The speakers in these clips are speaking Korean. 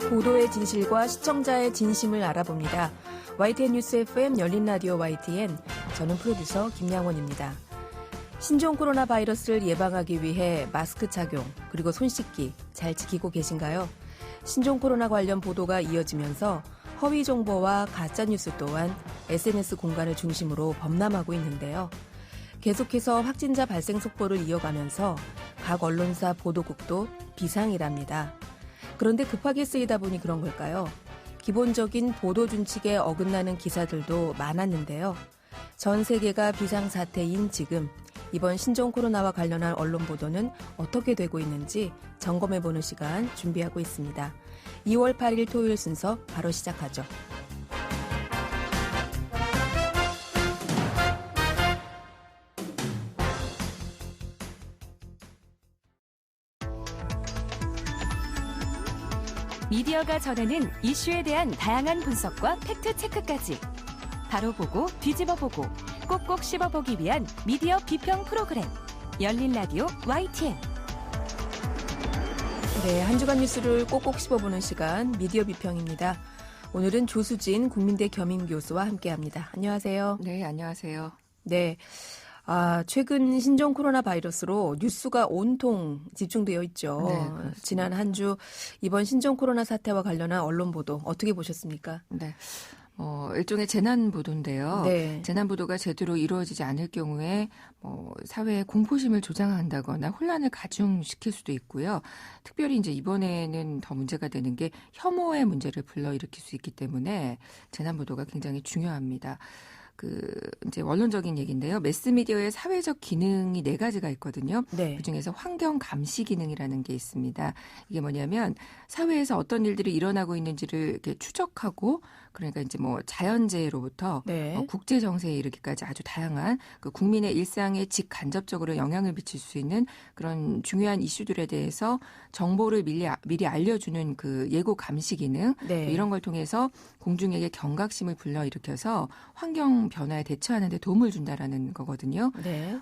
보도의 진실과 시청자의 진심을 알아봅니다. YTN 뉴스 FM 열린 라디오 YTN, 저는 프로듀서 김양원입니다. 신종 코로나 바이러스를 예방하기 위해 마스크 착용 그리고 손 씻기 잘 지키고 계신가요? 신종 코로나 관련 보도가 이어지면서 허위 정보와 가짜 뉴스 또한 SNS 공간을 중심으로 범람하고 있는데요. 계속해서 확진자 발생 속보를 이어가면서 각 언론사 보도국도 비상이랍니다. 그런데 급하게 쓰이다 보니 그런 걸까요? 기본적인 보도 준칙에 어긋나는 기사들도 많았는데요. 전 세계가 비상사태인 지금 이번 신종 코로나와 관련한 언론 보도는 어떻게 되고 있는지 점검해보는 시간 준비하고 있습니다. 2월 8일 토요일 순서 바로 시작하죠. 미디어가 전하는 이슈에 대한 다양한 분석과 팩트체크까지 바로 보고 뒤집어 보고 꼭꼭 씹어보기 위한 미디어 비평 프로그램 열린 라디오 YTN. 네, 한 주간 뉴스를 꼭꼭 씹어보는 시간 미디어 비평입니다. 오늘은 조수진 국민대 겸임교수와 함께합니다. 안녕하세요. 네, 안녕하세요. 네. 최근 신종 코로나 바이러스로 뉴스가 온통 집중되어 있죠. 네, 지난 한 주 이번 신종 코로나 사태와 관련한 언론 보도 어떻게 보셨습니까? 네. 일종의 재난 보도인데요. 네. 재난 보도가 제대로 이루어지지 않을 경우에 사회의 공포심을 조장한다거나 혼란을 가중시킬 수도 있고요. 특별히 이제 이번에는 더 문제가 되는 게 혐오의 문제를 불러일으킬 수 있기 때문에 재난 보도가 굉장히 중요합니다. 이제 원론적인 얘기인데요. 매스미디어의 사회적 기능이 4가지가 있거든요. 네. 그중에서 환경 감시 기능이라는 게 있습니다. 이게 뭐냐면 사회에서 어떤 일들이 일어나고 있는지를 이렇게 추적하고 그러니까 이제 자연재해로부터 네. 국제 정세에 이르기까지 아주 다양한 국민의 일상에 직간접적으로 영향을 미칠 수 있는 그런 중요한 이슈들에 대해서 정보를 미리 알려주는 예고 감시 기능 네. 이런 걸 통해서 공중에게 경각심을 불러일으켜서 환경 변화에 대처하는 데 도움을 준다라는 거거든요. 네.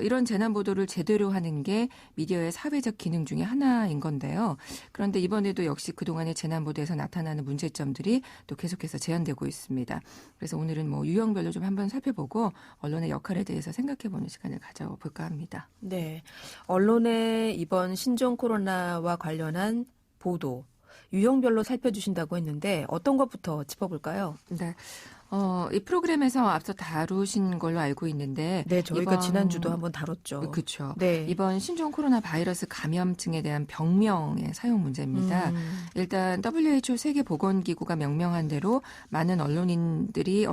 이런 재난 보도를 제대로 하는 게 미디어의 사회적 기능 중에 하나인 건데요. 그런데 이번에도 역시 그동안의 재난 보도에서 나타나는 문제점들이 또 계속해서 재현되고 있습니다. 그래서 오늘은 유형별로 좀 한번 살펴보고 언론의 역할에 대해서 생각해보는 시간을 가져볼까 합니다. 네. 언론의 이번 신종 코로나와 관련한 보도 유형별로 살펴주신다고 했는데 어떤 것부터 짚어볼까요? 네. 이 프로그램에서 앞서 다루신 걸로 알고 있는데. 네, 저희가 지난주도 한번 다뤘죠. 그렇죠. 네. 이번 신종 코로나 바이러스 감염증에 대한 병명의 사용 문제입니다. 일단 WHO 세계보건기구가 명명한 대로 많은 언론들이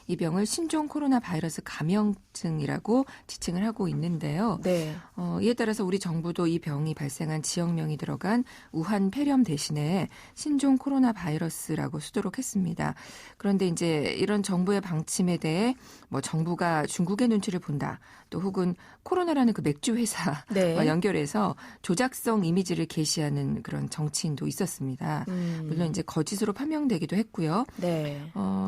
이 병을 신종 코로나 바이러스 감염증이라고 지칭을 하고 있는데요. 네. 이에 따라서 우리 정부도 이 병이 발생한 지역명이 들어간 우한 폐렴 대신에 신종 코로나 바이러스라고 쓰도록 했습니다. 그런데 이제 이런 정부의 방침에 대해 정부가 중국의 눈치를 본다. 또 혹은 코로나라는 맥주 회사와 네. 연결해서 조작성 이미지를 게시하는 그런 정치인도 있었습니다. 물론 이제 거짓으로 판명되기도 했고요. 네.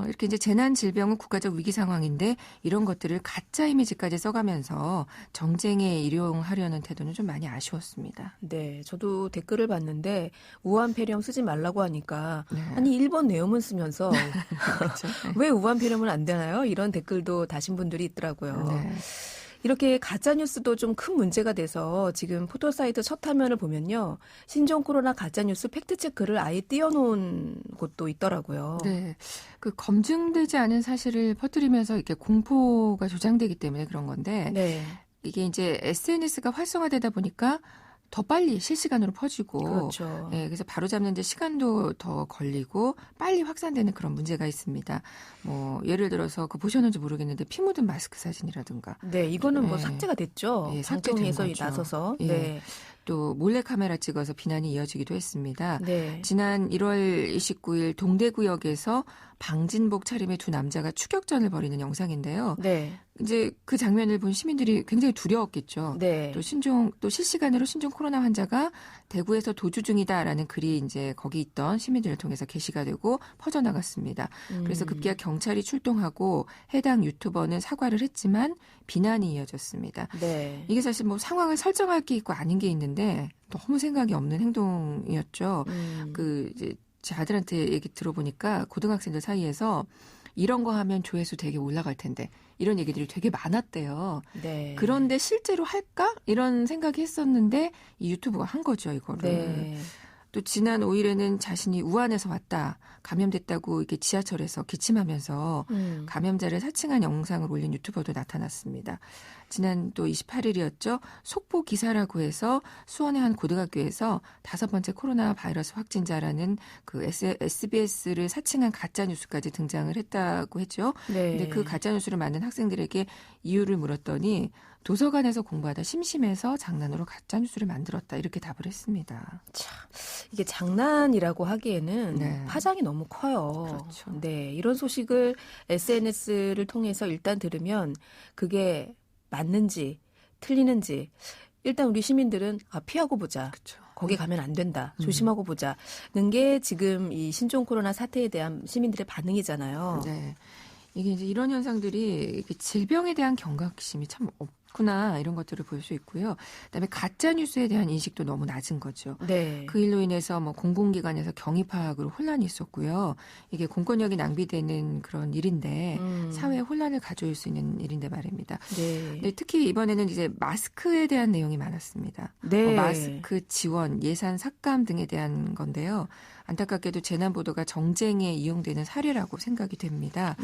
이렇게 이제 재난 질병은 국가적 위기 상황인데 이런 것들을 가짜 이미지까지 써가면서 정쟁에 일용하려는 태도는 좀 많이 아쉬웠습니다. 네, 저도 댓글을 봤는데 우한 폐렴 쓰지 말라고 하니까 네. 아니 일본 내용은 쓰면서 그렇죠. 왜 우한 폐렴은 안 되나요? 이런 댓글도 다신 분들이 있더라고요. 네. 이렇게 가짜뉴스도 좀 큰 문제가 돼서 지금 포털사이트 첫 화면을 보면요. 신종 코로나 가짜뉴스 팩트체크를 아예 띄워놓은 곳도 있더라고요. 네. 검증되지 않은 사실을 퍼뜨리면서 이렇게 공포가 조장되기 때문에 그런 건데. 네. 이게 이제 SNS가 활성화되다 보니까 더 빨리 실시간으로 퍼지고. 그렇죠. 네, 그래서 바로잡는 데 시간도 더 걸리고 빨리 확산되는 그런 문제가 있습니다. 예를 들어서 보셨는지 모르겠는데 피 묻은 마스크 사진이라든가. 네, 이거는 네. 삭제가 됐죠. 네, 방통위에서 삭제된 거죠. 나서서. 예. 네. 또 몰래카메라 찍어서 비난이 이어지기도 했습니다. 네. 지난 1월 29일 동대구역에서 방진복 차림의 두 남자가 추격전을 벌이는 영상인데요. 네. 이제 그 장면을 본 시민들이 굉장히 두려웠겠죠. 네. 또 실시간으로 신종 코로나 환자가 대구에서 도주 중이다라는 글이 이제 거기 있던 시민들을 통해서 게시가 되고 퍼져나갔습니다. 그래서 급기야 경찰이 출동하고 해당 유튜버는 사과를 했지만 비난이 이어졌습니다. 네. 이게 사실 뭐 상황을 설정할 게 있고 아닌 게 있는데 너무 생각이 없는 행동이었죠. 이제 제 아들한테 얘기 들어보니까 고등학생들 사이에서 이런 거 하면 조회수 되게 올라갈 텐데 이런 얘기들이 되게 많았대요. 네. 그런데 실제로 할까? 이런 생각이 했었는데 이 유튜브가 한 거죠, 이거를. 네. 또 지난 5일에는 자신이 우한에서 왔다. 감염됐다고 이게 지하철에서 기침하면서 감염자를 사칭한 영상을 올린 유튜버도 나타났습니다. 지난 또 28일이었죠. 속보 기사라고 해서 수원의 한 고등학교에서 5번째 코로나 바이러스 확진자라는 그 SBS를 사칭한 가짜 뉴스까지 등장을 했다고 했죠. 네. 근데 그 가짜 뉴스를 만든 학생들에게 이유를 물었더니 도서관에서 공부하다 심심해서 장난으로 가짜 뉴스를 만들었다 이렇게 답을 했습니다. 참, 이게 장난이라고 하기에는 네. 파장이 너무 커요. 그렇죠. 네, 이런 소식을 SNS를 통해서 일단 들으면 그게 맞는지 틀리는지 일단 우리 시민들은 피하고 보자. 그렇죠. 거기 가면 안 된다. 조심하고 보자는 게 지금 이 신종 코로나 사태에 대한 시민들의 반응이잖아요. 네. 이게 이제 이런 현상들이 질병에 대한 경각심이 참 없구나 이런 것들을 볼 수 있고요. 그다음에 가짜 뉴스에 대한 인식도 너무 낮은 거죠. 네. 그 일로 인해서 뭐 공공기관에서 경위 파악으로 혼란이 있었고요. 이게 공권력이 낭비되는 그런 일인데 사회에 혼란을 가져올 수 있는 일인데 말입니다. 네. 네, 특히 이번에는 이제 마스크에 대한 내용이 많았습니다. 네. 마스크 지원, 예산 삭감 등에 대한 건데요. 안타깝게도 재난 보도가 정쟁에 이용되는 사례라고 생각이 됩니다.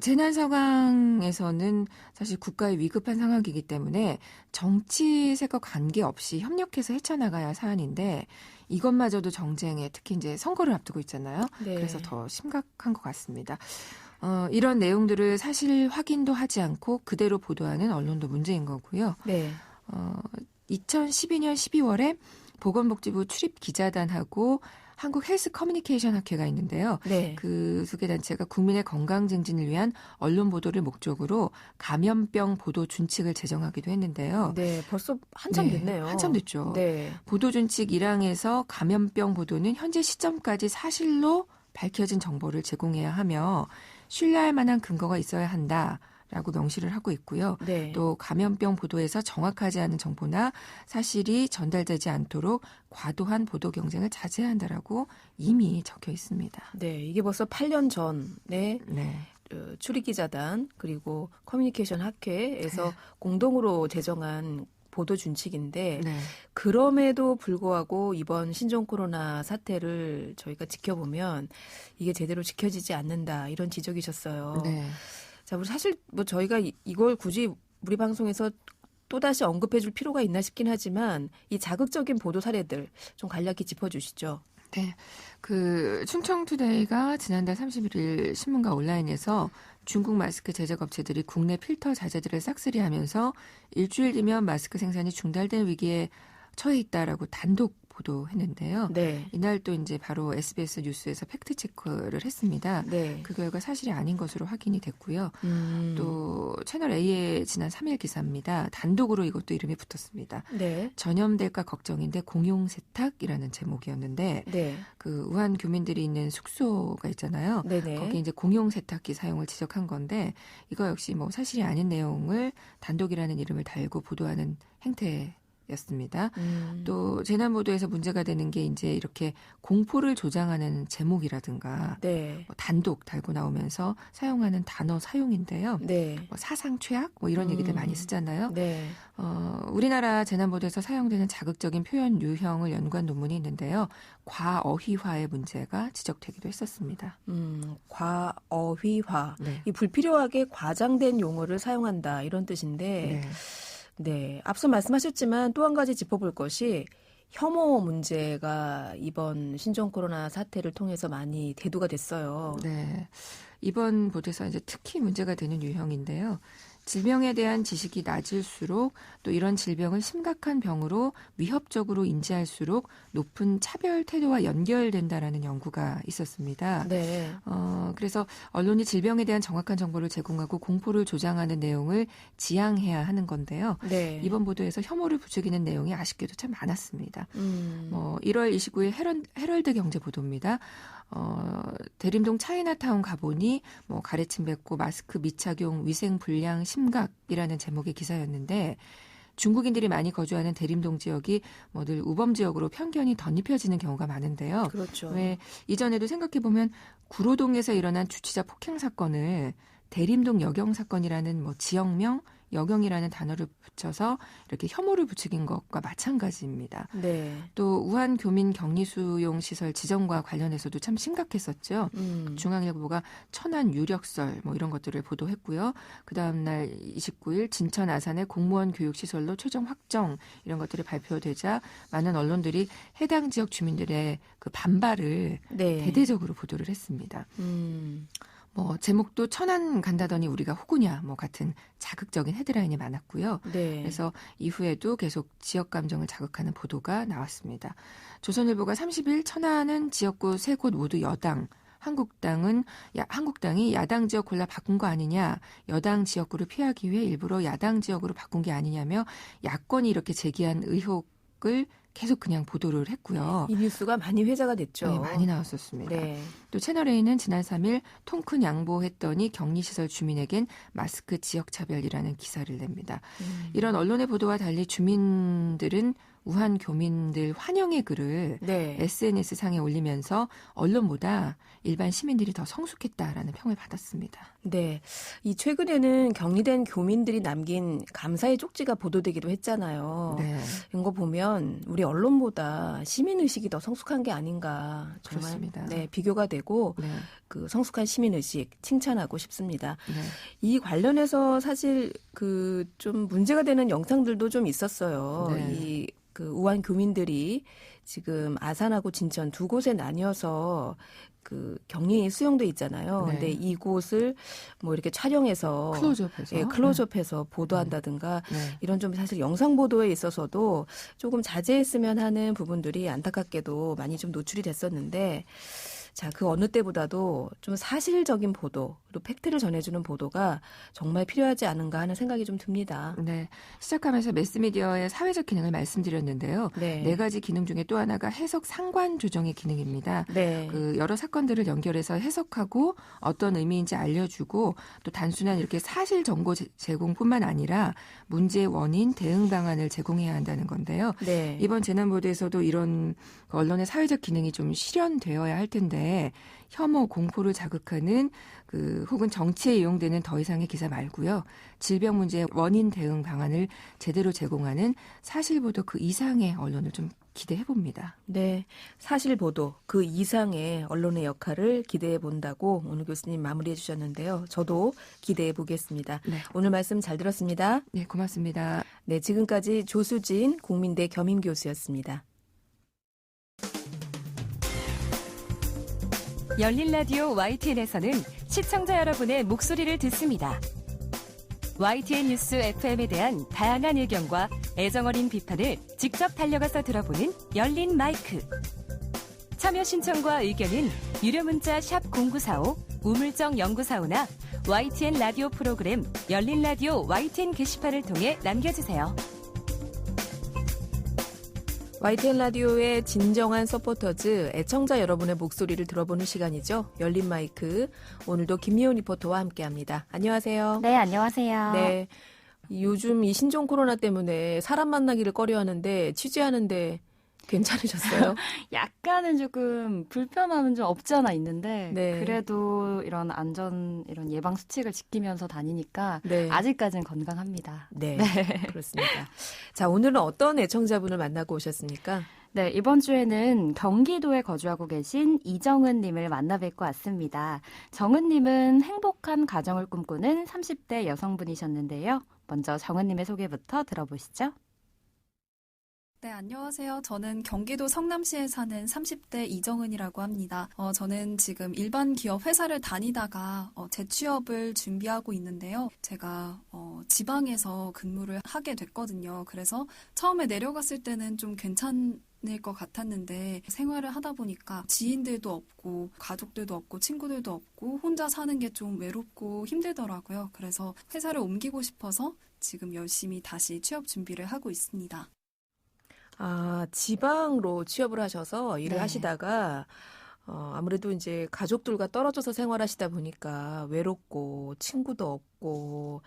재난 상황에서는 사실 국가의 위급한 상황이기 때문에 정치색과 관계없이 협력해서 헤쳐나가야 할 사안인데 이것마저도 정쟁에 특히 이제 선거를 앞두고 있잖아요. 네. 그래서 더 심각한 것 같습니다. 이런 내용들을 사실 확인도 하지 않고 그대로 보도하는 언론도 문제인 거고요. 네. 2012년 12월에 보건복지부 출입 기자단하고 한국 헬스 커뮤니케이션 학회가 있는데요. 네. 그 두 개 단체가 국민의 건강 증진을 위한 언론 보도를 목적으로 감염병 보도 준칙을 제정하기도 했는데요. 네, 벌써 한참 됐네요. 한참 됐죠. 네. 보도 준칙 1항에서 감염병 보도는 현재 시점까지 사실로 밝혀진 정보를 제공해야 하며 신뢰할 만한 근거가 있어야 한다. 라고 명시를 하고 있고요. 네. 또 감염병 보도에서 정확하지 않은 정보나 사실이 전달되지 않도록 과도한 보도 경쟁을 자제해야 한다라고 이미 적혀 있습니다. 네, 이게 벌써 8년 전에 네. 출입기자단 그리고 커뮤니케이션 학회에서 네. 공동으로 제정한 보도 준칙인데 네. 그럼에도 불구하고 이번 신종 코로나 사태를 저희가 지켜보면 이게 제대로 지켜지지 않는다 이런 지적이셨어요. 네. 자, 우리 사실 뭐 저희가 이걸 굳이 우리 방송에서 또다시 언급해줄 필요가 있나 싶긴 하지만 이 자극적인 보도 사례들 좀 간략히 짚어주시죠. 네. 그 충청투데이가 지난달 31일 신문과 온라인에서 중국 마스크 제작 업체들이 국내 필터 자재들을 싹쓸이하면서 일주일 뒤면 마스크 생산이 중단될 위기에 처해 있다라고 단독 보도했는데요. 네. 이날 또 이제 바로 SBS 뉴스에서 팩트 체크를 했습니다. 네. 그 결과 사실이 아닌 것으로 확인이 됐고요. 또 채널 A의 지난 3일 기사입니다. 단독으로 이것도 이름이 붙었습니다. 네. 전염될까 걱정인데 공용 세탁이라는 제목이었는데 네. 그 우한 교민들이 있는 숙소가 있잖아요. 네네. 거기 이제 공용 세탁기 사용을 지적한 건데 이거 역시 뭐 사실이 아닌 내용을 단독이라는 이름을 달고 보도하는 행태였습니다. 또 재난보도에서 문제가 되는 게 이제 이렇게 공포를 조장하는 제목이라든가 네. 뭐 단독 달고 나오면서 사용하는 단어 사용인데요. 네. 뭐 사상 최악 뭐 이런 얘기들 많이 쓰잖아요. 네. 우리나라 재난보도에서 사용되는 자극적인 표현 유형을 연구한 논문이 있는데요. 과어휘화의 문제가 지적되기도 했었습니다. 과어휘화. 네. 이 불필요하게 과장된 용어를 사용한다 이런 뜻인데 네. 네. 앞서 말씀하셨지만 또 한 가지 짚어볼 것이 혐오 문제가 이번 신종 코로나 사태를 통해서 많이 대두가 됐어요. 네. 이번 보도에서 이제 특히 문제가 되는 유형인데요. 질병에 대한 지식이 낮을수록 또 이런 질병을 심각한 병으로 위협적으로 인지할수록 높은 차별 태도와 연결된다라는 연구가 있었습니다. 네. 그래서 언론이 질병에 대한 정확한 정보를 제공하고 공포를 조장하는 내용을 지양해야 하는 건데요. 네. 이번 보도에서 혐오를 부추기는 내용이 아쉽게도 참 많았습니다. 1월 29일 헤럴드 경제 보도입니다. 대림동 차이나타운 가보니 가래침 뱉고 마스크 미착용 위생 불량 심각이라는 제목의 기사였는데 중국인들이 많이 거주하는 대림동 지역이 늘 우범 지역으로 편견이 덧입혀지는 경우가 많은데요. 그렇죠. 왜 이전에도 생각해보면 구로동에서 일어난 주치자 폭행 사건을 대림동 여경 사건이라는 지역명, 여경이라는 단어를 붙여서 이렇게 혐오를 부추긴 것과 마찬가지입니다. 네. 또 우한 교민 격리수용 시설 지정과 관련해서도 참 심각했었죠. 중앙일보가 천안 유력설 이런 것들을 보도했고요. 그 다음 날 29일 진천 아산의 공무원 교육시설로 최종 확정 이런 것들이 발표되자 많은 언론들이 해당 지역 주민들의 그 반발을 네. 대대적으로 보도를 했습니다. 제목도 천안 간다더니 우리가 호구냐 같은 자극적인 헤드라인이 많았고요. 네. 그래서 이후에도 계속 지역 감정을 자극하는 보도가 나왔습니다. 조선일보가 30일 천안은 지역구 3곳 모두 여당, 한국당이 야당 지역 골라 바꾼 거 아니냐, 여당 지역구를 피하기 위해 일부러 야당 지역으로 바꾼 게 아니냐며 야권이 이렇게 제기한 의혹을 계속 그냥 보도를 했고요. 이 뉴스가 많이 회자가 됐죠. 네, 많이 나왔었습니다. 네. 또 채널A는 지난 3일 통큰 양보했더니 격리시설 주민에겐 마스크 지역차별이라는 기사를 냅니다. 이런 언론의 보도와 달리 주민들은 우한 교민들 환영의 글을 네. SNS상에 올리면서 언론보다 일반 시민들이 더 성숙했다라는 평을 받았습니다. 네. 이 최근에는 격리된 교민들이 남긴 감사의 쪽지가 보도되기도 했잖아요. 네. 이런 거 보면 우리 언론보다 시민의식이 더 성숙한 게 아닌가. 정말 그렇습니다. 네, 비교가 되고 네. 그 성숙한 시민의식 칭찬하고 싶습니다. 네. 이 관련해서 사실 그 좀 문제가 되는 영상들도 좀 있었어요. 네. 그 우한 교민들이 지금 아산하고 진천 두 곳에 나뉘어서 그 격리에 수용돼 있잖아요. 네. 근데 이곳을 이렇게 촬영해서 클로즈업해서 클로즈업해서 보도한다든가 네. 이런 좀 사실 영상 보도에 있어서도 조금 자제했으면 하는 부분들이 안타깝게도 많이 좀 노출이 됐었는데 자, 그 어느 때보다도 좀 사실적인 보도, 그리고 팩트를 전해주는 보도가 정말 필요하지 않은가 하는 생각이 좀 듭니다. 네. 시작하면서 매스미디어의 사회적 기능을 말씀드렸는데요. 네. 4가지 기능 중에 또 하나가 해석 상관 조정의 기능입니다. 네. 그 여러 사건들을 연결해서 해석하고 어떤 의미인지 알려주고 또 단순한 이렇게 사실 정보 제공뿐만 아니라 문제의 원인, 대응 방안을 제공해야 한다는 건데요. 네. 이번 재난보도에서도 이런 언론의 사회적 기능이 좀 실현되어야 할 텐데 혐오, 공포를 자극하는 혹은 정치에 이용되는 더 이상의 기사 말고요. 질병 문제의 원인 대응 방안을 제대로 제공하는 사실보도 그 이상의 언론을 좀 기대해 봅니다. 네. 사실 보도 그 이상의 언론의 역할을 기대해 본다고 오늘 교수님 마무리해 주셨는데요. 저도 기대해 보겠습니다. 네. 오늘 말씀 잘 들었습니다. 네, 고맙습니다. 네, 지금까지 조수진 국민대 겸임 교수였습니다. 열린 라디오 YTN에서는 시청자 여러분의 목소리를 듣습니다. YTN 뉴스 FM에 대한 다양한 의견과 애정어린 비판을 직접 달려가서 들어보는 열린 마이크. 참여 신청과 의견은 유료 문자 샵 0945, 우물정 0945나 YTN 라디오 프로그램 열린 라디오 YTN 게시판을 통해 남겨주세요. YTN 라디오의 진정한 서포터즈, 애청자 여러분의 목소리를 들어보는 시간이죠. 열린 마이크. 오늘도 김예원 리포터와 함께합니다. 안녕하세요. 네, 안녕하세요. 네, 요즘 이 신종 코로나 때문에 사람 만나기를 꺼려하는데 취재하는데 괜찮으셨어요? 약간은 조금 불편함은 좀 없지 않아 있는데 네. 그래도 이런 이런 예방 수칙을 지키면서 다니니까 네. 아직까지는 건강합니다. 네, 그렇습니다. 자, 오늘은 어떤 애청자분을 만나고 오셨습니까? 네, 이번 주에는 경기도에 거주하고 계신 이정은 님을 만나 뵙고 왔습니다. 정은 님은 행복한 가정을 꿈꾸는 30대 여성분이셨는데요. 먼저 정은 님의 소개부터 들어보시죠. 네, 안녕하세요. 저는 경기도 성남시에 사는 30대 이정은이라고 합니다. 저는 지금 일반 기업 회사를 다니다가 재취업을 준비하고 있는데요. 제가 지방에서 근무를 하게 됐거든요. 그래서 처음에 내려갔을 때는 좀 괜찮을 것 같았는데 생활을 하다 보니까 지인들도 없고 가족들도 없고 친구들도 없고 혼자 사는 게 좀 외롭고 힘들더라고요. 그래서 회사를 옮기고 싶어서 지금 열심히 다시 취업 준비를 하고 있습니다. 아, 지방으로 취업을 하셔서 일을 네. 하시다가 아무래도 이제 가족들과 떨어져서 생활하시다 보니까 외롭고 친구도 없고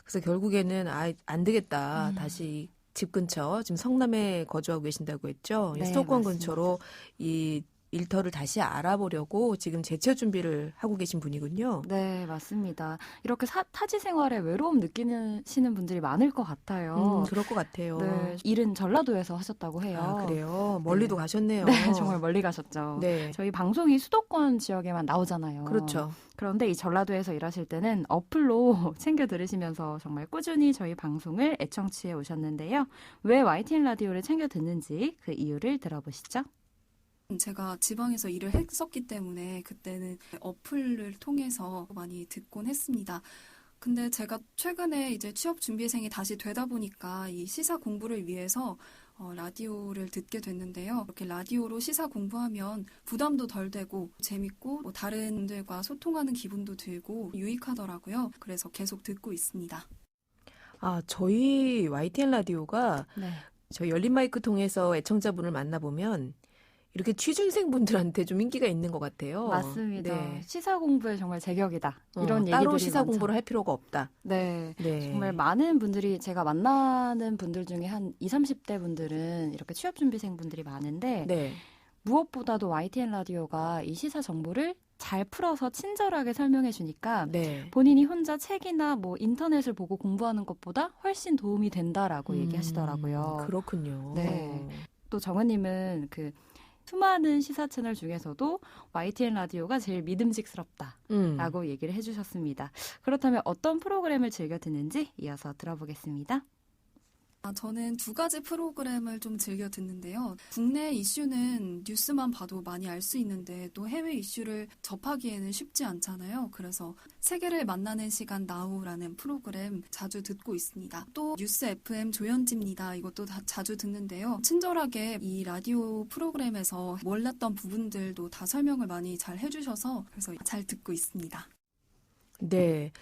그래서 결국에는 안 되겠다. 다시 집 근처 지금 성남에 거주하고 계신다고 했죠. 네, 수도권 맞습니다. 근처로 이 일터를 다시 알아보려고 지금 재취업 준비를 하고 계신 분이군요. 네, 맞습니다. 이렇게 타지 생활에 외로움 느끼시는 분들이 많을 것 같아요. 그럴 것 같아요. 네, 일은 전라도에서 하셨다고 해요. 아, 그래요? 멀리도 네. 가셨네요. 네, 정말 멀리 가셨죠. 네. 저희 방송이 수도권 지역에만 나오잖아요. 그렇죠. 그런데 이 전라도에서 일하실 때는 어플로 챙겨 들으시면서 정말 꾸준히 저희 방송을 애청치해 오셨는데요. 왜 YTN 라디오를 챙겨 듣는지 그 이유를 들어보시죠. 제가 지방에서 일을 했었기 때문에 그때는 어플을 통해서 많이 듣곤 했습니다. 근데 제가 최근에 이제 취업 준비생이 다시 되다 보니까 이 시사 공부를 위해서 라디오를 듣게 됐는데요. 이렇게 라디오로 시사 공부하면 부담도 덜 되고 재밌고 다른 분들과 소통하는 기분도 들고 유익하더라고요. 그래서 계속 듣고 있습니다. 아, 저희 YTN 라디오가 네. 저희 열린 마이크 통해서 애청자분을 만나보면 이렇게 취준생분들한테 좀 인기가 있는 것 같아요. 맞습니다. 네. 시사 공부에 정말 제격이다. 이런 얘기들이 따로 시사 많죠. 공부를 할 필요가 없다. 네. 네. 정말 많은 분들이 제가 만나는 분들 중에 한 20, 30대 분들은 이렇게 취업 준비생 분들이 많은데 네. 무엇보다도 YTN 라디오가 이 시사 정보를 잘 풀어서 친절하게 설명해 주니까 네. 본인이 혼자 책이나 뭐 인터넷을 보고 공부하는 것보다 훨씬 도움이 된다라고 얘기하시더라고요. 그렇군요. 네. 또 정은님은 그 수많은 시사 채널 중에서도 YTN 라디오가 제일 믿음직스럽다라고 얘기를 해주셨습니다. 그렇다면 어떤 프로그램을 즐겨 듣는지 이어서 들어보겠습니다. 저는 두 가지 프로그램을 좀 즐겨 듣는데요. 국내 이슈는 뉴스만 봐도 많이 알 수 있는데 또 해외 이슈를 접하기에는 쉽지 않잖아요. 그래서 세계를 만나는 시간 나우라는 프로그램 자주 듣고 있습니다. 또 뉴스 FM 조연지입니다. 이것도 자주 듣는데요. 친절하게 이 라디오 프로그램에서 몰랐던 부분들도 다 설명을 많이 잘 해주셔서 그래서 잘 듣고 있습니다. 네.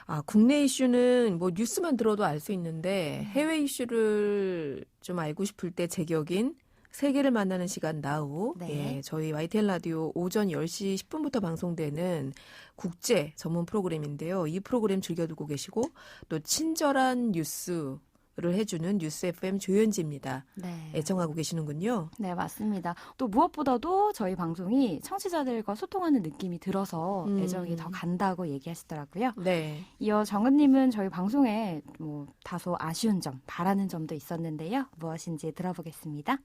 아, 국내 이슈는 뭐 뉴스만 들어도 알 수 있는데 해외 이슈를 좀 알고 싶을 때 제격인 세계를 만나는 시간 나우. 네. 예, 저희 YTN 라디오 오전 10시 10분부터 방송되는 국제 전문 프로그램인데요. 이 프로그램 즐겨 듣고 계시고 또 친절한 뉴스를 해주는 뉴스 FM 조연지입니다. 네. 애청하고 계시는군요. 네, 맞습니다. 또 무엇보다도 저희 방송이 청취자들과 소통하는 느낌이 들어서 애정이 더 간다고 얘기하시더라고요. 네. 이어 정은님은 저희 방송에 뭐 다소 아쉬운 점, 바라는 점도 있었는데요. 무엇인지 들어보겠습니다.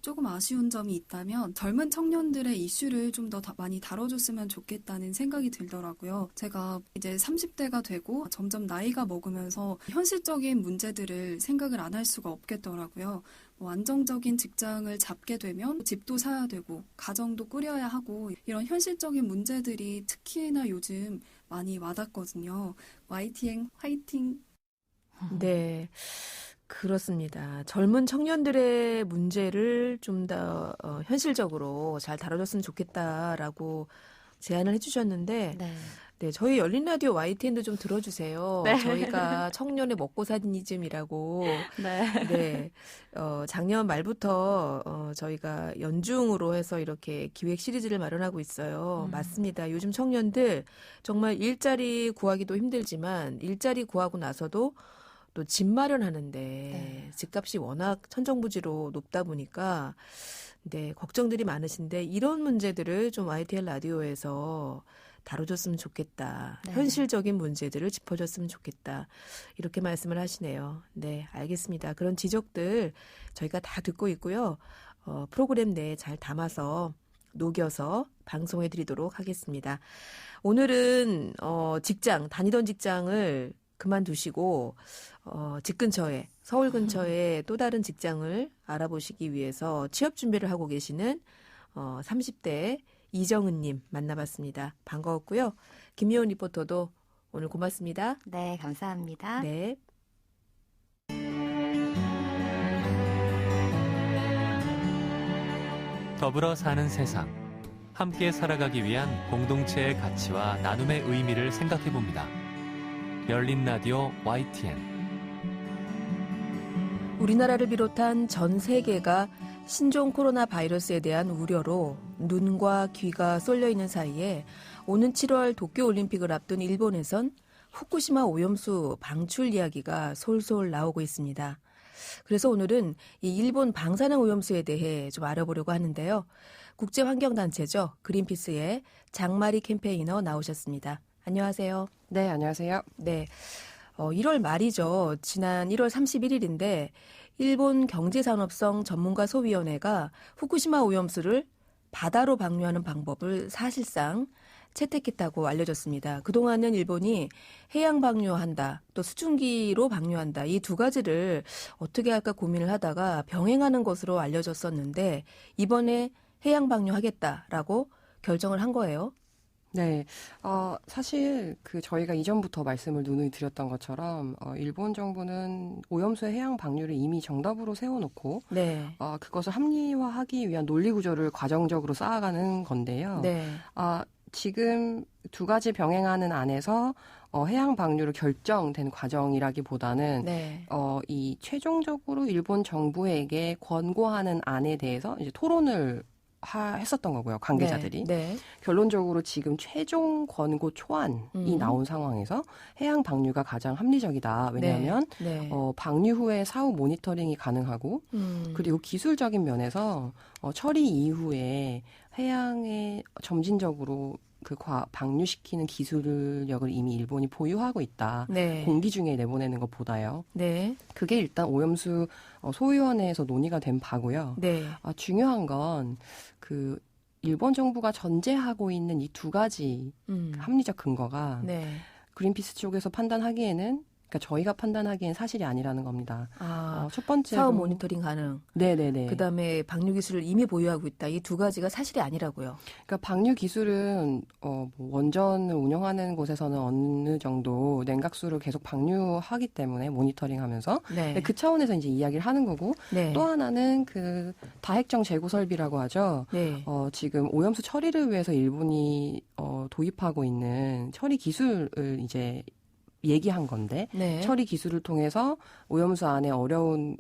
조금 아쉬운 점이 있다면 젊은 청년들의 이슈를 좀 더 많이 다뤄줬으면 좋겠다는 생각이 들더라고요. 제가 이제 30대가 되고 점점 나이가 먹으면서 현실적인 문제들을 생각을 안 할 수가 없겠더라고요. 뭐 안정적인 직장을 잡게 되면 집도 사야 되고 가정도 꾸려야 하고 이런 현실적인 문제들이 특히나 요즘 많이 와닿거든요. YTN 화이팅! 네. 그렇습니다. 젊은 청년들의 문제를 좀 더 현실적으로 잘 다뤄줬으면 좋겠다라고 제안을 해주셨는데, 네. 네, 저희 열린 라디오 YTN도 좀 들어주세요. 네. 저희가 청년의 먹고사니즘이라고, 네. 네, 작년 말부터 저희가 연중으로 해서 이렇게 기획 시리즈를 마련하고 있어요. 맞습니다. 요즘 청년들 정말 일자리 구하기도 힘들지만 일자리 구하고 나서도 또 집 마련하는데 집값이 워낙 천정부지로 높다 보니까 네, 걱정들이 많으신데 이런 문제들을 좀 YTN 라디오에서 다뤄줬으면 좋겠다. 네. 현실적인 문제들을 짚어줬으면 좋겠다. 이렇게 말씀을 하시네요. 네, 알겠습니다. 그런 지적들 저희가 다 듣고 있고요. 프로그램 내에 잘 담아서 녹여서 방송해 드리도록 하겠습니다. 오늘은 다니던 직장을 그만두시고 집 근처에 서울 근처에 또 다른 직장을 알아보시기 위해서 취업 준비를 하고 계시는 30대 이정은님 만나봤습니다. 반가웠고요. 김미연 리포터도 오늘 고맙습니다. 네, 감사합니다. 네. 더불어 사는 세상, 함께 살아가기 위한 공동체의 가치와 나눔의 의미를 생각해봅니다. 열린 라디오 YTN. 우리나라를 비롯한 전 세계가 신종 코로나 바이러스에 대한 우려로 눈과 귀가 쏠려 있는 사이에 오는 7월 도쿄올림픽을 앞둔 일본에선 후쿠시마 오염수 방출 이야기가 솔솔 나오고 있습니다. 그래서 오늘은 이 일본 방사능 오염수에 대해 좀 알아보려고 하는데요. 국제환경단체죠. 그린피스의 장마리 캠페이너 나오셨습니다. 안녕하세요. 네, 안녕하세요. 네, 1월 말이죠. 지난 1월 31일인데 일본 경제산업성 전문가 소위원회가 후쿠시마 오염수를 바다로 방류하는 방법을 사실상 채택했다고 알려졌습니다. 그동안은 일본이 해양 방류한다, 또 수증기로 방류한다, 이 두 가지를 어떻게 할까 고민을 하다가 병행하는 것으로 알려졌었는데 이번에 해양 방류하겠다라고 결정을 한 거예요. 네, 사실 저희가 이전부터 말씀을 누누이 드렸던 것처럼 일본 정부는 오염수의 해양 방류를 이미 정답으로 세워놓고 네. 그것을 합리화하기 위한 논리 구조를 과정적으로 쌓아가는 건데요. 네. 지금 두 가지 병행하는 안에서 해양 방류를 결정된 과정이라기보다는 네. 이 최종적으로 일본 정부에게 권고하는 안에 대해서 이제 토론을 했었던 거고요. 관계자들이. 네. 네. 결론적으로 지금 최종 권고 초안이 나온 상황에서 해양 방류가 가장 합리적이다. 왜냐하면 네. 방류 후에 사후 모니터링이 가능하고 그리고 기술적인 면에서 처리 이후에 해양에 점진적으로 방류시키는 기술력을 이미 일본이 보유하고 있다. 네. 공기 중에 내보내는 것보다요. 네. 그게 일단 오염수 소위원회에서 논의가 된 바고요. 네. 중요한 건 일본 정부가 전제하고 있는 이 두 가지 합리적 근거가 네. 그린피스 쪽에서 판단하기에는 그러니까 저희가 판단하기엔 사실이 아니라는 겁니다. 첫 번째로 사후 모니터링 가능. 네네네. 그다음에 방류 기술을 이미 보유하고 있다. 이 두 가지가 사실이 아니라고요. 그러니까 방류 기술은 원전을 운영하는 곳에서는 어느 정도 냉각수를 계속 방류하기 때문에 모니터링하면서 네. 그 차원에서 이제 이야기를 하는 거고 네. 또 하나는 다핵정 재고 설비라고 하죠. 네. 지금 오염수 처리를 위해서 일본이 도입하고 있는 처리 기술을 이제 얘기한 건데 네. 처리 기술을 통해서 오염수 안에 어려운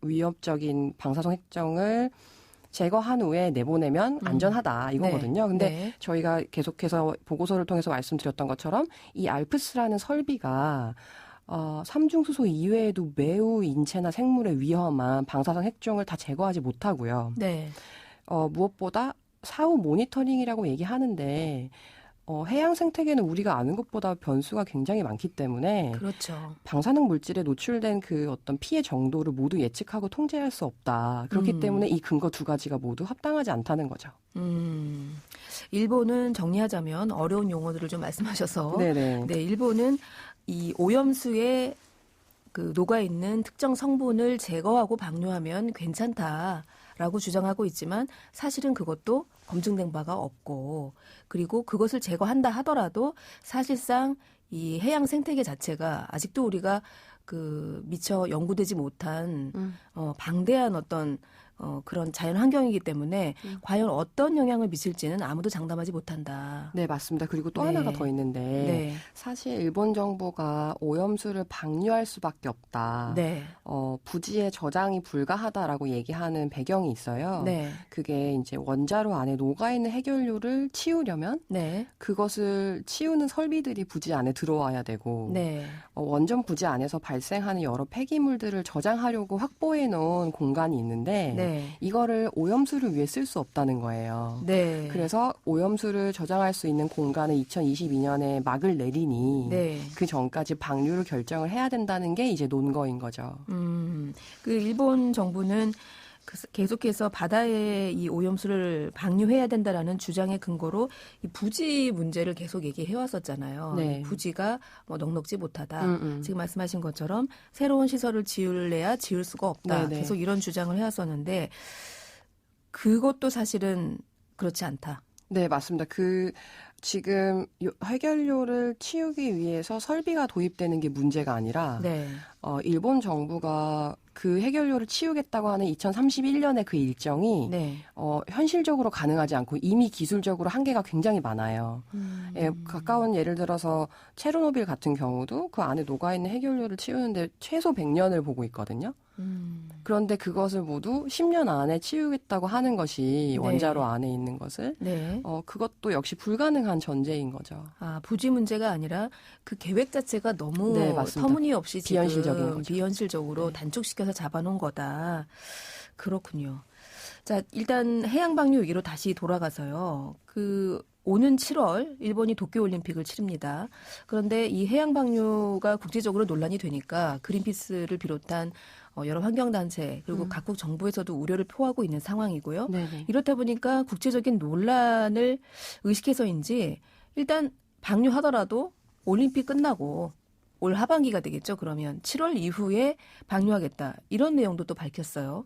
위협적인 방사성 핵정을 제거한 후에 내보내면 안전하다 이거거든요. 근데 네. 저희가 계속해서 보고서를 통해서 말씀드렸던 것처럼 이 알프스라는 설비가 삼중수소 이외에도 매우 인체나 생물에 위험한 방사성 핵종을 다 제거하지 못하고요. 네. 무엇보다 사후 모니터링이라고 얘기하는데 해양 생태계는 우리가 아는 것보다 변수가 굉장히 많기 때문에 그렇죠. 방사능 물질에 노출된 어떤 피해 정도를 모두 예측하고 통제할 수 없다. 그렇기 때문에 이 근거 두 가지가 모두 합당하지 않다는 거죠. 일본은 정리하자면 어려운 용어들을 좀 말씀하셔서 네네. 네, 일본은 이 오염수에 녹아있는 특정 성분을 제거하고 방류하면 괜찮다라고 주장하고 있지만 사실은 그것도 검증된 바가 없고 그리고 그것을 제거한다 하더라도 사실상 이 해양 생태계 자체가 아직도 우리가 미처 연구되지 못한 방대한 어떤 그런 자연 환경이기 때문에 과연 어떤 영향을 미칠지는 아무도 장담하지 못한다. 네, 맞습니다. 그리고 또 네. 하나가 더 있는데 네. 사실 일본 정부가 오염수를 방류할 수밖에 없다. 네. 부지에 저장이 불가하다라고 얘기하는 배경이 있어요. 네. 그게 이제 원자로 안에 녹아있는 해결료를 치우려면 네. 그것을 치우는 설비들이 부지 안에 들어와야 되고 네. 원전 부지 안에서 발생하는 여러 폐기물들을 저장하려고 확보해 놓은 공간이 있는데 네. 이거를 오염수를 위해 쓸 수 없다는 거예요. 네. 그래서 오염수를 저장할 수 있는 공간을 2022년에 막을 내리니 네. 그 전까지 방류를 결정을 해야 된다는 게 이제 논거인 거죠. 일본 정부는 계속해서 바다에 이 오염수를 방류해야 된다라는 주장의 근거로 이 부지 문제를 계속 얘기해 왔었잖아요. 네. 부지가 뭐 넉넉지 못하다. 지금 말씀하신 것처럼 새로운 시설을 지을래야 지을 수가 없다. 네네. 계속 이런 주장을 해왔었는데 그것도 사실은 그렇지 않다. 네, 맞습니다. 지금 해결료를 치우기 위해서 설비가 도입되는 게 문제가 아니라 네. 일본 정부가 그 해결료를 치우겠다고 하는 2031년의 그 일정이 네. 현실적으로 가능하지 않고 이미 기술적으로 한계가 굉장히 많아요. 예, 가까운 예를 들어서 체르노빌 같은 경우도 그 안에 녹아있는 해결료를 치우는데 최소 100년을 보고 있거든요. 그런데 그것을 모두 10년 안에 치우겠다고 하는 것이 네. 원자로 안에 있는 것을 네. 그것도 역시 불가능한 전제인 거죠. 아, 부지 문제가 아니라 그 계획 자체가 너무 네, 맞습니다. 터무니없이 지금 비현실적인 거죠. 비현실적으로 네. 단축시켜서 잡아놓은 거다. 그렇군요. 자, 일단 해양 방류 위기로 다시 돌아가서요. 오는 7월 일본이 도쿄올림픽을 치릅니다. 그런데 이 해양 방류가 국제적으로 논란이 되니까 그린피스를 비롯한 여러 환경단체 그리고 각국 정부에서도 우려를 표하고 있는 상황이고요. 네네. 이렇다 보니까 국제적인 논란을 의식해서인지 일단 방류하더라도 올림픽 끝나고 올 하반기가 되겠죠. 그러면 7월 이후에 방류하겠다. 이런 내용도 또 밝혔어요.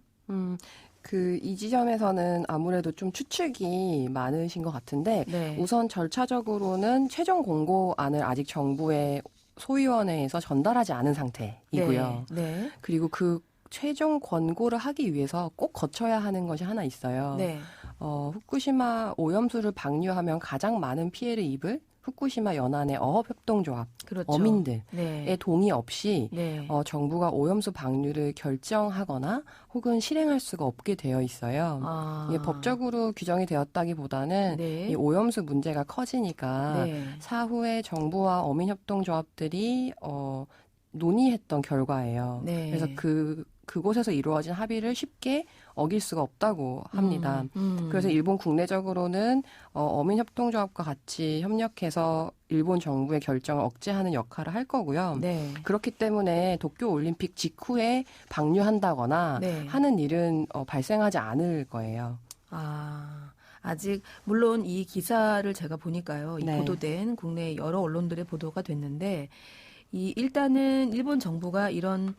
이 지점에서는 아무래도 좀 추측이 많으신 것 같은데 네. 우선 절차적으로는 최종 공고안을 아직 정부의 소위원회에서 전달하지 않은 상태이고요. 네. 네. 그리고 그 최종 권고를 하기 위해서 꼭 거쳐야 하는 것이 하나 있어요. 네. 후쿠시마 오염수를 방류하면 가장 많은 피해를 입을 후쿠시마 연안의 어업협동조합, 그렇죠. 어민들의 네. 동의 없이 네. 정부가 오염수 방류를 결정하거나 혹은 실행할 수가 없게 되어 있어요. 아. 이게 법적으로 규정이 되었다기보다는 네. 이 오염수 문제가 커지니까 네. 사후에 정부와 어민협동조합들이 논의했던 결과예요. 네. 그래서 그곳에서 이루어진 합의를 쉽게 어길 수가 없다고 합니다. 그래서 일본 국내적으로는 어민협동조합과 같이 협력해서 일본 정부의 결정을 억제하는 역할을 할 거고요. 네. 그렇기 때문에 도쿄올림픽 직후에 방류한다거나 네. 하는 일은 발생하지 않을 거예요. 아직 물론 이 기사를 제가 보니까요. 이 네. 보도된 국내 여러 언론들의 보도가 됐는데 일단은 일본 정부가 이런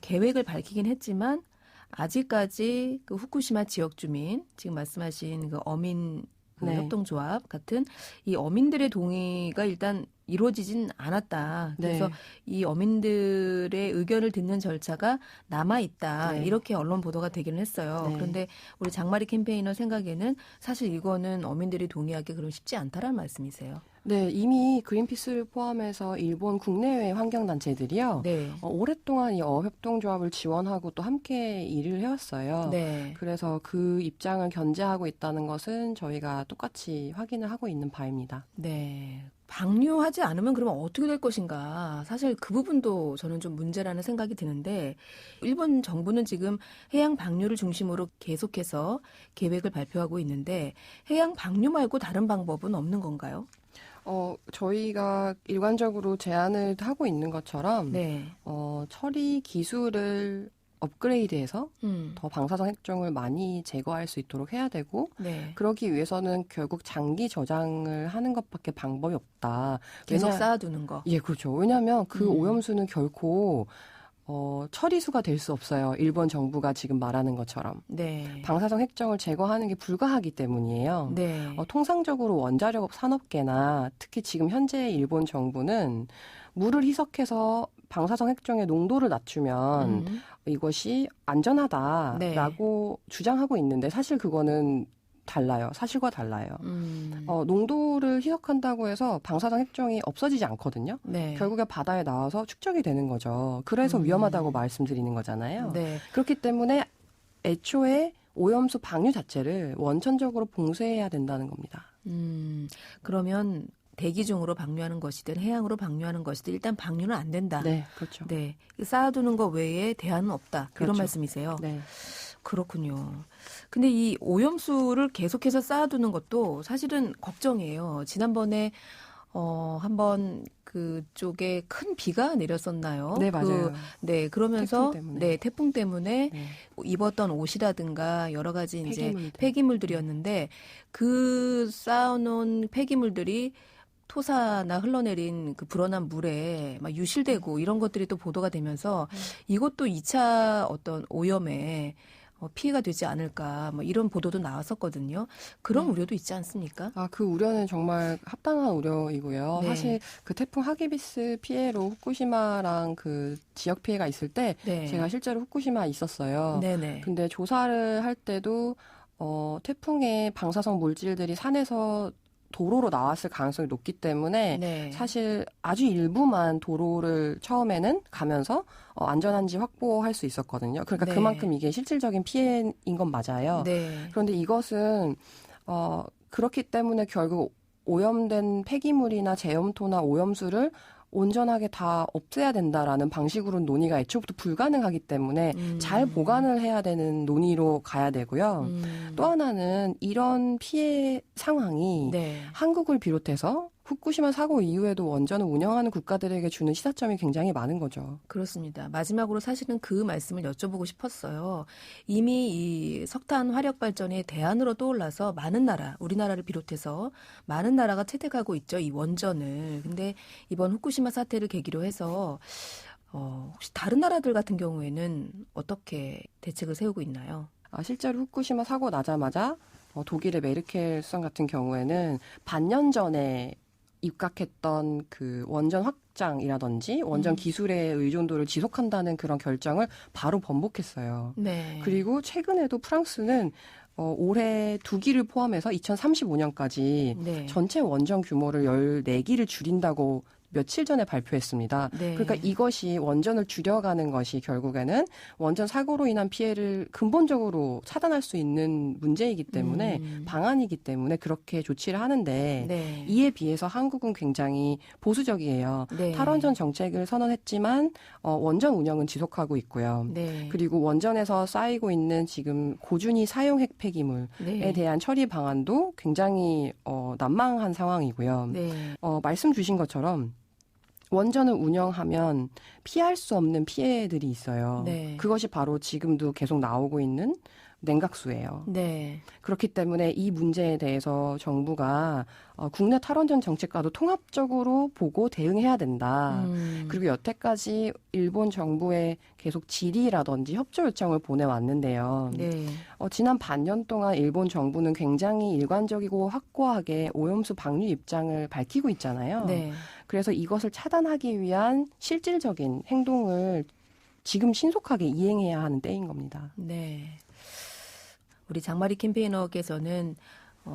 계획을 밝히긴 했지만 아직까지 그 후쿠시마 지역 주민, 지금 말씀하신 그 어민 네. 협동조합 같은 이 어민들의 동의가 일단 이루어지진 않았다. 그래서 네. 이 어민들의 의견을 듣는 절차가 남아있다. 네. 이렇게 언론 보도가 되기는 했어요. 네. 그런데 우리 장마리 캠페이너 생각에는 사실 이거는 어민들이 동의하기 그럼 쉽지 않다라는 말씀이세요. 네, 이미 그린피스를 포함해서 일본 국내외 환경단체들이요. 네. 오랫동안 이 어협동조합을 지원하고 또 함께 일을 해왔어요. 네. 그래서 그 입장을 견제하고 있다는 것은 저희가 똑같이 확인을 하고 있는 바입니다. 네. 방류하지 않으면 그러면 어떻게 될 것인가. 사실 그 부분도 저는 좀 문제라는 생각이 드는데 일본 정부는 지금 해양 방류를 중심으로 계속해서 계획을 발표하고 있는데 해양 방류 말고 다른 방법은 없는 건가요? 저희가 일관적으로 제안을 하고 있는 것처럼 네. 처리 기술을 업그레이드해서 더 방사성 핵종을 많이 제거할 수 있도록 해야 되고 네. 그러기 위해서는 결국 장기 저장을 하는 것밖에 방법이 없다. 계속 쌓아두는 거. 예, 그렇죠. 왜냐하면 그 오염수는 결코 처리수가 될 수 없어요. 일본 정부가 지금 말하는 것처럼. 네. 방사성 핵종을 제거하는 게 불가하기 때문이에요. 네. 통상적으로 원자력 산업계나 특히 지금 현재 일본 정부는 물을 희석해서 방사성 핵종의 농도를 낮추면 이것이 안전하다라고 주장하고 있는데 사실 그거는 달라요. 사실과 달라요. 농도를 희석한다고 해서 방사성 핵종이 없어지지 않거든요. 네. 결국에 바다에 나와서 축적이 되는 거죠. 그래서 위험하다고 말씀드리는 거잖아요. 네. 그렇기 때문에 애초에 오염수 방류 자체를 원천적으로 봉쇄해야 된다는 겁니다. 그러면 대기 중으로 방류하는 것이든 해양으로 방류하는 것이든 일단 방류는 안 된다. 네, 그렇죠. 네. 쌓아두는 것 외에 대안은 없다. 그렇죠. 이런 말씀이세요. 네. 그렇군요. 근데 이 오염수를 계속해서 쌓아두는 것도 사실은 걱정이에요. 지난번에 한번 그쪽에 큰 비가 내렸었나요? 네, 맞아요. 네, 그러면서 태풍 때문에 네. 입었던 옷이라든가 여러 가지 이제 폐기물들. 폐기물들이었는데 그 쌓아놓은 폐기물들이 토사나 흘러내린 그 불어난 물에 막 유실되고 이런 것들이 또 보도가 되면서 이것도 2차 어떤 오염에 피해가 되지 않을까 뭐 이런 보도도 나왔었거든요. 그런 우려도 있지 않습니까? 그 우려는 정말 합당한 우려이고요. 네. 사실 그 태풍 하기비스 피해로 후쿠시마랑 그 지역 피해가 있을 때 네. 제가 실제로 후쿠시마에 있었어요. 네네. 근데 조사를 할 때도 태풍의 방사성 물질들이 산에서 도로로 나왔을 가능성이 높기 때문에 네. 사실 아주 일부만 도로를 처음에는 가면서 안전한지 확보할 수 있었거든요. 그러니까 네. 그만큼 이게 실질적인 피해인 건 맞아요. 네. 그런데 이것은 그렇기 때문에 결국 오염된 폐기물이나 제염토나 오염수를 온전하게 다 없애야 된다라는 방식으로는 논의가 애초부터 불가능하기 때문에 잘 보관을 해야 되는 논의로 가야 되고요. 또 하나는 이런 피해 상황이 네. 한국을 비롯해서 후쿠시마 사고 이후에도 원전을 운영하는 국가들에게 주는 시사점이 굉장히 많은 거죠. 그렇습니다. 마지막으로 사실은 그 말씀을 여쭤보고 싶었어요. 이미 이 석탄 화력 발전의 대안으로 떠올라서 많은 나라, 우리나라를 비롯해서 많은 나라가 채택하고 있죠. 이 원전을. 근데 이번 후쿠시마 사태를 계기로 해서 혹시 다른 나라들 같은 경우에는 어떻게 대책을 세우고 있나요? 실제로 후쿠시마 사고 나자마자 독일의 메르켈 수상 같은 경우에는 반년 전에 입각했던 그 원전 확장이라든지 원전 기술의 의존도를 지속한다는 그런 결정을 바로 번복했어요. 네. 그리고 최근에도 프랑스는 올해 2기를 포함해서 2035년까지 네. 전체 원전 규모를 14기를 줄인다고 며칠 전에 발표했습니다. 네. 그러니까 이것이 원전을 줄여가는 것이 결국에는 원전 사고로 인한 피해를 근본적으로 차단할 수 있는 문제이기 때문에 방안이기 때문에 그렇게 조치를 하는데 네. 이에 비해서 한국은 굉장히 보수적이에요. 네. 탈원전 정책을 선언했지만 원전 운영은 지속하고 있고요. 네. 그리고 원전에서 쌓이고 있는 지금 고준위 사용 핵 폐기물에 네. 대한 처리 방안도 굉장히 난망한 상황이고요. 네. 말씀 주신 것처럼 원전을 운영하면 피할 수 없는 피해들이 있어요. 네. 그것이 바로 지금도 계속 나오고 있는 냉각수예요. 네. 그렇기 때문에 이 문제에 대해서 정부가 국내 탈원전 정책과도 통합적으로 보고 대응해야 된다. 그리고 여태까지 일본 정부에 계속 질의라든지 협조 요청을 보내왔는데요. 네. 지난 반년 동안 일본 정부는 굉장히 일관적이고 확고하게 오염수 방류 입장을 밝히고 있잖아요. 네. 그래서 이것을 차단하기 위한 실질적인 행동을 지금 신속하게 이행해야 하는 때인 겁니다. 네. 우리 장마리 캠페이너께서는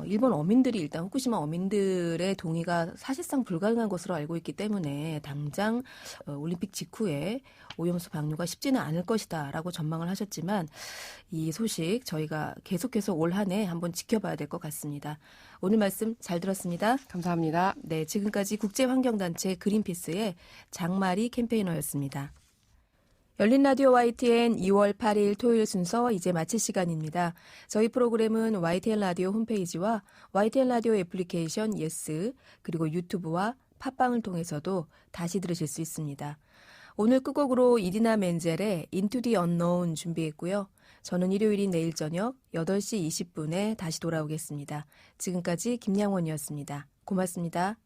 일본 어민들이 일단 후쿠시마 어민들의 동의가 사실상 불가능한 것으로 알고 있기 때문에 당장 올림픽 직후에 오염수 방류가 쉽지는 않을 것이다라고 전망을 하셨지만 이 소식 저희가 계속해서 올 한 해 한번 지켜봐야 될 것 같습니다. 오늘 말씀 잘 들었습니다. 감사합니다. 네, 지금까지 국제환경단체 그린피스의 장마리 캠페이너였습니다. 열린 라디오 YTN 2월 8일 토요일 순서 이제 마칠 시간입니다. 저희 프로그램은 YTN 라디오 홈페이지와 YTN 라디오 애플리케이션 예스 그리고 유튜브와 팟빵을 통해서도 다시 들으실 수 있습니다. 오늘 끝곡으로 이디나 멘젤의 Into the Unknown 준비했고요. 저는 일요일인 내일 저녁 8시 20분에 다시 돌아오겠습니다. 지금까지 김양원이었습니다. 고맙습니다.